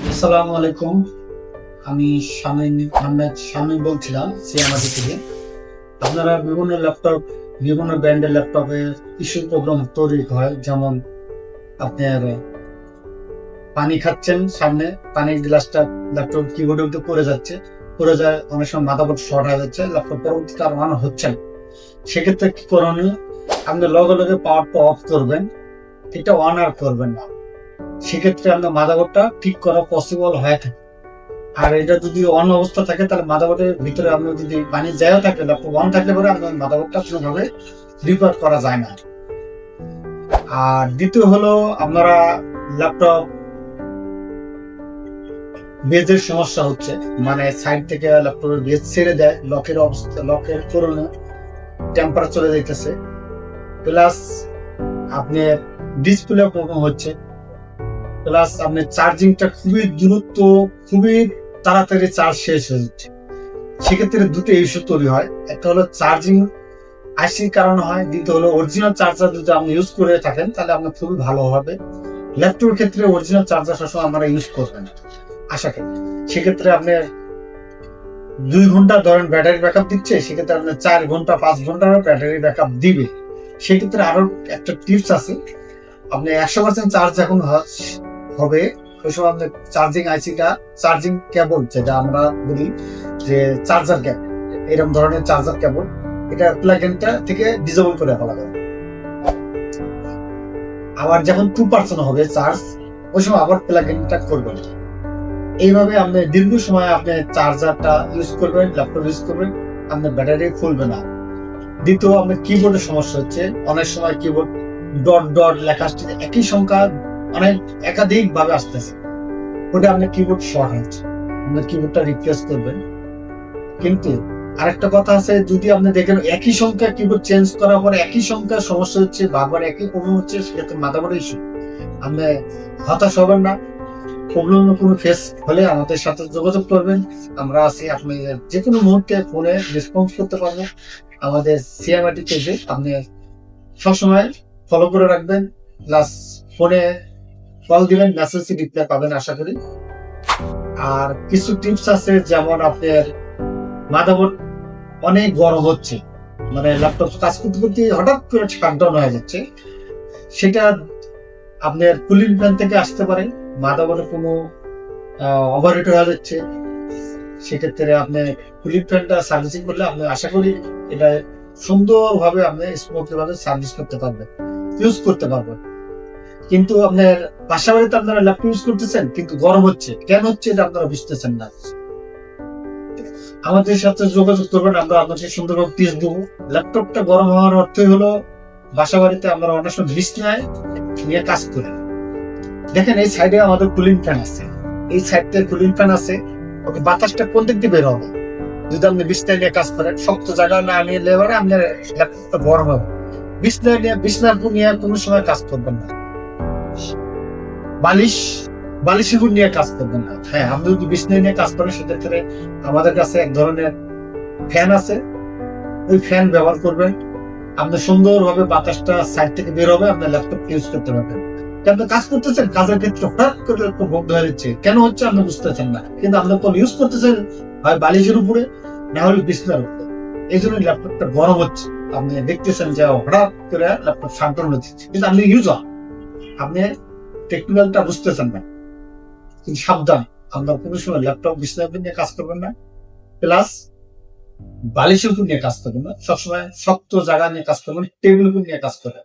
আসসালামু আলাইকুম। আমি শামীম আহমেদ বলছিলাম সিএমআরটি থেকে। আপনারা বিভিন্ন ব্র্যান্ডের ল্যাপটপে কিছু প্রবলেম তৈরি হয়, যেমন আপনার পানি খাচ্ছেন, সামনে পানির গ্লাসটা ল্যাপটপ কিবোর্ডের মধ্যে পড়ে যায়, অনেক সময় মাদারবোর্ড শর্ট হয়ে যাচ্ছে, ল্যাপটপ পরবর্তীতে আর অন হচ্ছে না। সেক্ষেত্রে কি করণীয়? আপনি লগে লগে পাওয়ারটা অফ করবেন, এটা অন আর করবেন না। সেক্ষেত্রে আপনার মাদারবোর্ডটা ঠিক করা পসিবল হয়ে থাকে। আর এটা যদি অন অবস্থা থাকে, তাহলে মাদারবোর্ডের ভিতরে আপনার যদি পানি যায়ও থাকে, ল্যাপটপ অন থাকলে পরে আপনার মাদারবোর্ডটা কোনোভাবে রিপেয়ার করা যায় না। আর দ্বিতীয় হলো, আপনারা ল্যাপটপ বেজের সমস্যা হচ্ছে, মানে সাইড থেকে ল্যাপটপের বেজ ছেড়ে দেয়, লকের কারণে টেম্পার চলে যাইতেছে, প্লাস আপনার ডিসপ্লে প্রবলেম হচ্ছে, প্লাস আপনার চার্জিংটা খুবই তাড়াতাড়ি চার্জ শেষ হয়ে যাচ্ছে। সেক্ষেত্রে দুটো ইস্যু তৈরি হয়, একটা হলো চার্জিং আইসির কারণে হয়, দ্বিতীয় হলো অরিজিনাল চার্জার যদি আপনি ইউজ করে থাকেন তাহলে আপনার খুবই ভালো হবে। ল্যাপটপের ক্ষেত্রে অরিজিনাল চার্জার সবসময় আমরা ইউজ করবেন আশা করি। সেক্ষেত্রে আপনার 2 ঘন্টা ধরেন ব্যাটারি ব্যাকআপ দিচ্ছে, সেক্ষেত্রে আপনার 4 ঘন্টা 5 ঘন্টার ব্যাটারি ব্যাকআপ দিবে। সেক্ষেত্রে আরো একটা টিপস আছে, আপনি 100% চার্জ যখন হবে ওই সময় আপনার চার্জিং কেবল, যেটা আমরা বলি যে চার্জার কেবল, এরকম ধরনের চার্জার কেবল, এটা প্লাগ ইনটা থেকে ডিসেবল করে ফেলা যাবে। আবার যখন 2% হবে চার্জ, ওই সময় আবার প্লাগ ইনটা করবেন। এইভাবে আপনি দীর্ঘ সময় আপনি চার্জারটা ইউজ করবেন, ল্যাপটপ ইউজ করবেন, আপনার ব্যাটারি ফুলবে না। দ্বিতীয়, আপনার কিবোর্ডের সমস্যা হচ্ছে, অনেক সময় কিবোর্ড ডট ডট লেখা আসছে, একই সংখ্যা একাধিক ভাবে আসতেছে, ওটা আপনার কিবোর্ড শর্ট হচ্ছে, আপনার কিবোর্ডটা রিপ্লেস করবেন। কিন্তু আরেকটা কথা আছে, যদি আপনি দেখেন একই সংখ্যা কিবোর্ড চেঞ্জ করার পরে একই সংখ্যা সমস্যা হচ্ছে, বারবার একই প্রবলেম হচ্ছে, সেক্ষেত্রে মাদারবোর্ড ইস্যু। আপনি হতাশ হবেন না, প্রবলেম কোনো ফেস হলে আমাদের সাথে যোগাযোগ করবেন, আমরা আছি। আপনি যে কোনো মুহূর্তে ফোনে রেসপন্স করতে পারবেন। আমাদের সিএমআরটি পেজে আপনি সবসময় ফলো করে রাখবেন, প্লাস ফোনে কল দিবেন, মেসেজ রিপ্লাই পাবেন আশা করি। আর কিছু টিপস আছে, যেমন আপনার মাদারবোর্ড অনেক গরম হচ্ছে, মানে ল্যাপটপ কাজ করতে করতে হঠাৎ করে শাটডাউন হয়ে যাচ্ছে, সেটা আপনার কুলিং ফ্যান থেকে আসতে পারে, মাদারবোর্ডে কোনো ওভারহিট হয়ে যাচ্ছে। সেক্ষেত্রে আপনি কুলিং ফ্যানটা সার্ভিসিং করলে আপনি আশা করি এটা সুন্দরভাবে আপনি স্মুথলি ভাবে সার্ভিস করতে পারবেন, ইউজ করতে পারবেন। কিন্তু আপনার বাসা বাড়িতে আপনারা ল্যাপটপ ইউজ করতেছেন, কিন্তু গরম হচ্ছে, কেন হচ্ছে এটা আপনারা বুঝতেছেন না। আমাদের সাথে যোগাযোগ করবেন, আমরা আপনাকে সুন্দরভাবে টিপস দেবো। ল্যাপটপটা গরম হওয়ার অর্থই হলো, বাসা বাড়িতে আমরা অনেক সময় বিছনায় নিয়ে কাজ করি। দেখেন এই সাইডে আমাদের কুলিং ফ্যান আছে, এই সাইডে কুলিং ফ্যান আছে, ওকে বাতাসটা কোন দিক দিয়ে বের হবে? যদি আপনি বিছনায় নিয়ে কাজ করেন, শক্ত জায়গা না নিয়ে লেবারে আপনার ল্যাপটপটা গরম হবে। বিছনার উপর নিয়ে কোনো সময় কাজ করবেন না, বালিশের উপর নিয়ে কাজ করবেন না। হ্যাঁ, আপনি যদি বিছনায় নিয়ে কাজ করেন, সেক্ষেত্রে আমাদের কাছে এক ধরনের ফ্যান আছে, ওই ফ্যান ব্যবহার করবেন। আপনি সুন্দরভাবে বাতাসটা সাইড থেকে বের হবে, আপনার ল্যাপটপ ইউজ করতে পারবেন। আপনি কাজ করতেছেন, কাজের ক্ষেত্রে হঠাৎ করে ল্যাপটপ বন্ধ হয়ে যাচ্ছে, কেন হচ্ছে আপনি বুঝতেছেন না, কিন্তু আপনি কোন ইউজ করতেছেন হয় বালিশের উপরে, না হলে বিছনার উপরে, এই জন্য ল্যাপটপটা গরম হচ্ছে। আপনি দেখতেছেন যে হঠাৎ করে ল্যাপটপ শাটডাউন হচ্ছে, কিন্তু আপনি ইউজার, আপনি টেকনিক্যালটা বুঝতেছেন না। কিন্তু সাবধান, আপনার কোনো সময় ল্যাপটপ বিছনার উপর নিয়ে কাজ করবেন না, প্লাস বালিশের উপর নিয়ে কাজ করবেন না, সবসময় শক্ত জায়গা নিয়ে কাজ করবেন, টেবিল উপর নিয়ে কাজ করবেন।